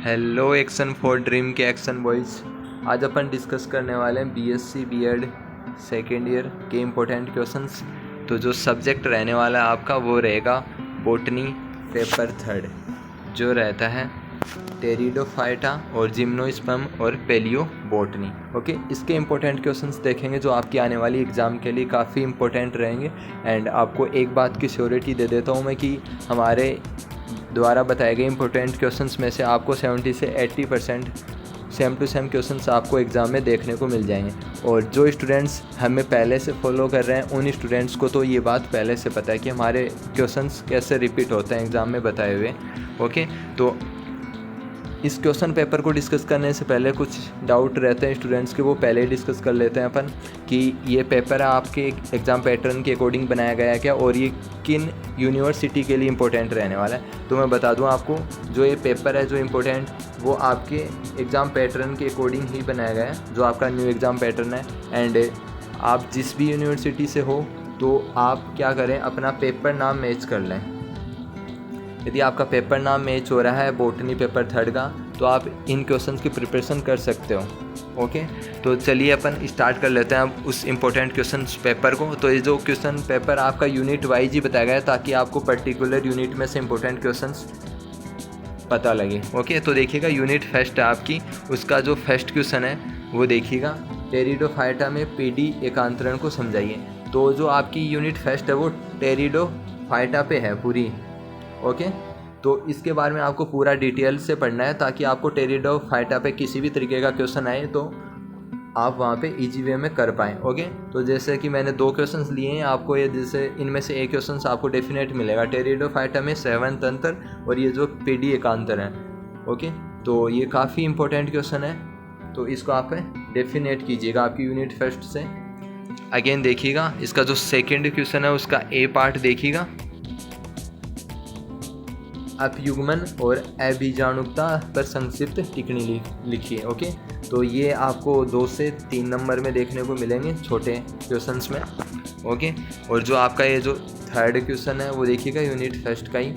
Hello action for dream के action boys. आज अपन discuss करने वाले हैं बीएससी बीएड सेकेंड ईयर के इम्पोर्टेंट क्वेश्चंस। तो जो सब्जेक्ट रहने वाला है आपका वो रहेगा बॉटनी पेपर थर्ड, जो रहता है टेरिडोफाइटा और जिम्नोस्पर्म और पेलियो बॉटनी। ओके, इसके इम्पोर्टेंट क्वेश्चंस देखेंगे जो आपकी आने वाली एग्ज़ाम के लिए काफ़ी इंपॉर्टेंट रहेंगे। एंड आपको एक बात की श्योरिटी दे देता हूँ मैं कि हमारे द्वारा बताए गए इंपॉर्टेंट क्वेश्चंस में से आपको 70 से 80% सेम टू सेम क्वेश्चंस आपको एग्ज़ाम में देखने को मिल जाएंगे। और जो स्टूडेंट्स हमें पहले से फॉलो कर रहे हैं उन स्टूडेंट्स को तो ये बात पहले से पता है कि हमारे क्वेश्चंस कैसे रिपीट होते हैं एग्ज़ाम में बताए हुए। ओके, तो इस क्वेश्चन पेपर को डिस्कस करने से पहले कुछ डाउट रहते हैं स्टूडेंट्स के, वो पहले ही डिस्कस कर लेते हैं अपन कि ये पेपर आपके एग्ज़ाम पैटर्न के अकॉर्डिंग बनाया गया है क्या, और ये किन यूनिवर्सिटी के लिए इम्पोर्टेंट रहने वाला है। तो मैं बता दूं आपको, जो ये पेपर है जो इम्पोर्टेंट वो आपके एग्ज़ाम पैटर्न के अकॉर्डिंग ही बनाया गया है, जो आपका न्यू एग्ज़ाम पैटर्न है। एंड आप जिस भी यूनिवर्सिटी से हो तो आप क्या करें, अपना पेपर नाम मैच कर लें। यदि आपका पेपर नाम मैच हो रहा है बॉटनी पेपर थर्ड का, तो आप इन क्वेश्चंस की प्रिपरेशन कर सकते हो। ओके, तो चलिए अपन स्टार्ट कर लेते हैं अब उस इम्पोर्टेंट क्वेश्चन पेपर को। तो ये जो क्वेश्चन पेपर आपका यूनिट वाइज ही बताया गया है ताकि आपको पर्टिकुलर यूनिट में से इम्पोर्टेंट क्वेश्चंस पता लगे। ओके, तो देखिएगा यूनिट फर्स्ट है आपकी, उसका जो फर्स्ट क्वेश्चन है वो देखिएगा, टेरिडोफाइटा में पीडी एकांतरण को समझाइए। तो जो आपकी यूनिट फर्स्ट है वो टेरिडोफाइटा पे है पूरी। ओके, तो इसके बारे में आपको पूरा डिटेल से पढ़ना है ताकि आपको टेरिडोफाइटा पे किसी भी तरीके का क्वेश्चन आए तो आप वहाँ पे इजी वे में कर पाएँ। ओके, तो जैसे कि मैंने 2 क्वेश्चंस लिए हैं आपको, ये जैसे इनमें से एक क्वेश्चन आपको डेफिनेट मिलेगा टेरिडोफाइटा में 7 तंत्र और ये जो पीडी एकांतर है। ओके, तो ये काफ़ी इंपॉर्टेंट क्वेश्चन है, तो इसको आप डेफिनेट कीजिएगा आपकी यूनिट फर्स्ट से। अगेन देखिएगा, इसका जो सेकेंड क्वेश्चन है उसका ए पार्ट देखिएगा, अपयुग्मन और अभिजानुकता पर संक्षिप्त टिप्पणी लिखिए। ओके, तो ये आपको 2 से 3 नंबर में देखने को मिलेंगे छोटे क्वेश्चंस में। ओके, और जो आपका ये जो थर्ड क्वेश्चन है वो देखिएगा यूनिट फर्स्ट का ही,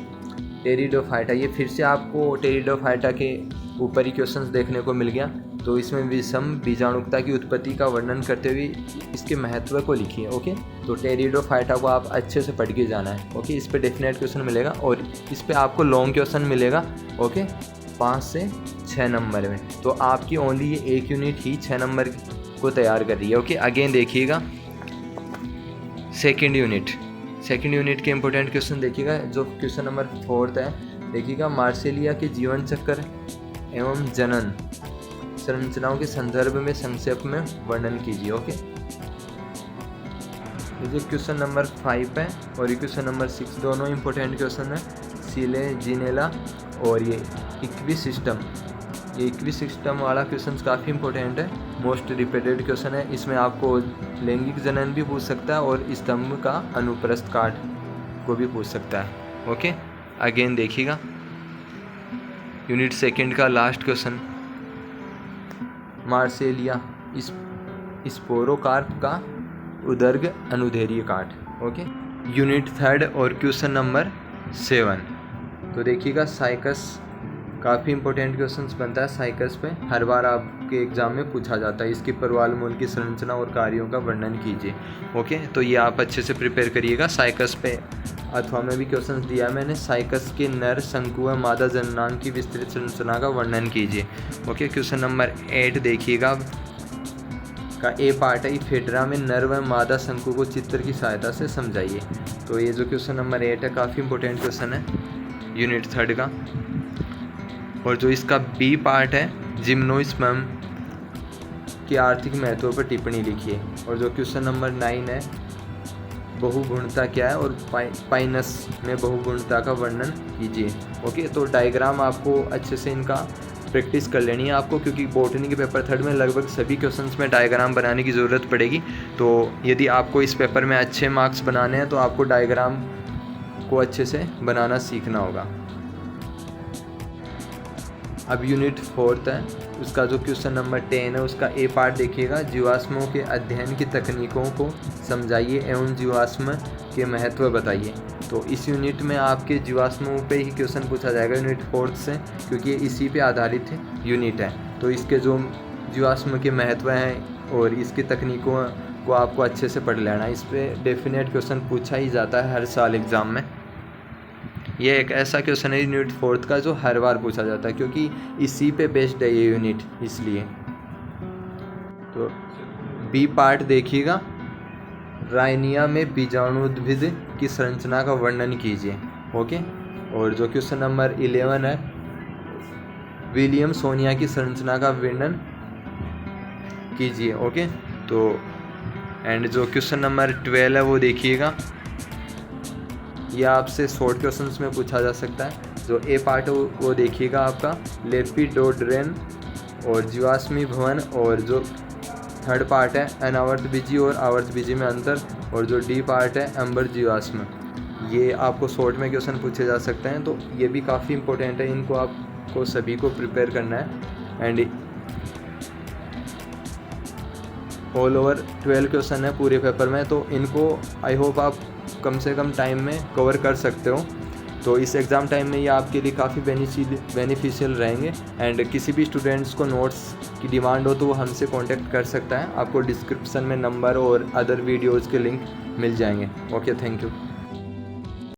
टेरिडोफाइटा। ये फिर से आपको टेरिडोफाइटा के ऊपर ही क्वेश्चंस देखने को मिल गया। तो इसमें विषम बीजाणुकता की उत्पत्ति का वर्णन करते हुए इसके महत्व को लिखिए। ओके, तो टेरिडोफाइटा को आप अच्छे से पढ़ के जाना है। ओके, इस पे डेफिनेट क्वेश्चन मिलेगा और इस पे आपको लॉन्ग क्वेश्चन मिलेगा। ओके, 5 से 6 नंबर में। तो आपकी ओनली ये एक यूनिट ही 6 नंबर को तैयार कर रही है। ओके, अगेन देखिएगा सेकेंड यूनिट के इंपॉर्टेंट क्वेश्चन देखिएगा, जो क्वेश्चन नंबर 4 है। देखिएगा, मार्सेलिया के जीवन चक्र एवं जनन संरचनाओं के संदर्भ में संक्षेप में वर्णन कीजिए। ओके, ये क्वेश्चन नंबर 5 है और ये क्वेश्चन नंबर 6, दोनों इंपॉर्टेंट क्वेश्चन है। सिलेजिनेला और ये इक्विसिस्टम, ये इक्विसिस्टम वाला क्वेश्चन काफ़ी इंपॉर्टेंट है, मोस्ट रिपीटेड क्वेश्चन है। इसमें आपको लैंगिक जनन भी पूछ सकता है और स्तंभ का अनुप्रस्थ काट को भी पूछ सकता है। ओके, अगेन देखिएगा यूनिट सेकेंड का लास्ट क्वेश्चन, मार्सेलिया स्पोरोकार्प का उदर्ग अनुदैर्घ्य काट। ओके, यूनिट थर्ड और क्वेश्चन नंबर 7। तो देखिएगा साइकस, काफ़ी इंपॉर्टेंट क्वेश्चंस बनता है साइकस पे, हर बार आपके एग्जाम में पूछा जाता है। इसकी परवाल मूल की संरचना और कार्यों का वर्णन कीजिए। ओके, तो ये आप अच्छे से प्रिपेयर करिएगा साइकस पे। अथवा में भी क्वेश्चंस दिया मैंने, साइकस के नर शंकु व मादा जननांग की विस्तृत संरचना का वर्णन कीजिए। ओके, क्वेश्चन नंबर 8 देखिएगा का ए पार्ट है, फेडरा में नर व मादा शंकु को चित्र की सहायता से समझाइए। तो ये जो क्वेश्चन नंबर 8 है काफ़ी इंपॉर्टेंट क्वेश्चन है यूनिट थर्ड का। और जो इसका बी पार्ट है, जिम्नोस्पर्म के आर्थिक महत्व पर टिप्पणी लिखिए। और जो क्वेश्चन नंबर 9 है, बहुगुणता क्या है और पाइनस में बहुगुणता का वर्णन कीजिए। ओके, तो डायग्राम आपको अच्छे से इनका प्रैक्टिस कर लेनी है आपको, क्योंकि बॉटनी के पेपर थर्ड में लगभग सभी क्वेश्चंस में डायग्राम बनाने की ज़रूरत पड़ेगी। तो यदि आपको इस पेपर में अच्छे मार्क्स बनाने हैं तो आपको डायग्राम को अच्छे से बनाना सीखना होगा। अब यूनिट 4 है, उसका जो क्वेश्चन नंबर 10 है उसका ए पार्ट देखिएगा, जीवाश्मों के अध्ययन की तकनीकों को समझाइए एवं जीवाश्म के महत्व बताइए। तो इस यूनिट में आपके जीवाश्मों पे ही क्वेश्चन पूछा जाएगा यूनिट 4 से, क्योंकि इसी पे आधारित यूनिट है। तो इसके जो जीवाश्म के महत्व हैं और इसकी तकनीकों को आपको अच्छे से पढ़ लेना। इस पर डेफिनेट क्वेश्चन पूछा ही जाता है हर साल एग्ज़ाम में। ये एक ऐसा क्वेश्चन है यूनिट 4 का जो हर बार पूछा जाता है, क्योंकि इसी पे बेस्ड है ये यूनिट, इसलिए। तो बी पार्ट देखिएगा, राइनिया में बीजाणुद्भिद की संरचना का वर्णन कीजिए। ओके। और जो क्वेश्चन नंबर 11 है, विलियम सोनिया की संरचना का वर्णन कीजिए। ओके। तो एंड जो क्वेश्चन नंबर 12 है वो देखिएगा, यह आपसे शॉर्ट क्वेश्चंस में पूछा जा सकता है। जो ए पार्ट है वो देखिएगा आपका लेपिडोडेंड्रन और जीवाश्मी भवन, और जो थर्ड पार्ट है अनावर्तबीजी और आवर्तबीजी में अंतर, और जो डी पार्ट है अंबर जीवाश्म। ये आपको शॉर्ट में क्वेश्चन पूछे जा सकते हैं, तो ये भी काफ़ी इंपॉर्टेंट है, इनको आपको सभी को प्रिपेयर करना है। एंड ऑल ओवर 12 क्वेश्चन है पूरे पेपर में, तो इनको आई होप आप कम से कम टाइम में कवर कर सकते हो। तो इस एग्ज़ाम टाइम में ये आपके लिए काफ़ी बेनिफिशियल रहेंगे। एंड किसी भी स्टूडेंट्स को नोट्स की डिमांड हो तो वो हमसे कांटेक्ट कर सकता है। आपको डिस्क्रिप्शन में नंबर और अदर वीडियोज़ के लिंक मिल जाएंगे। Okay, thank you.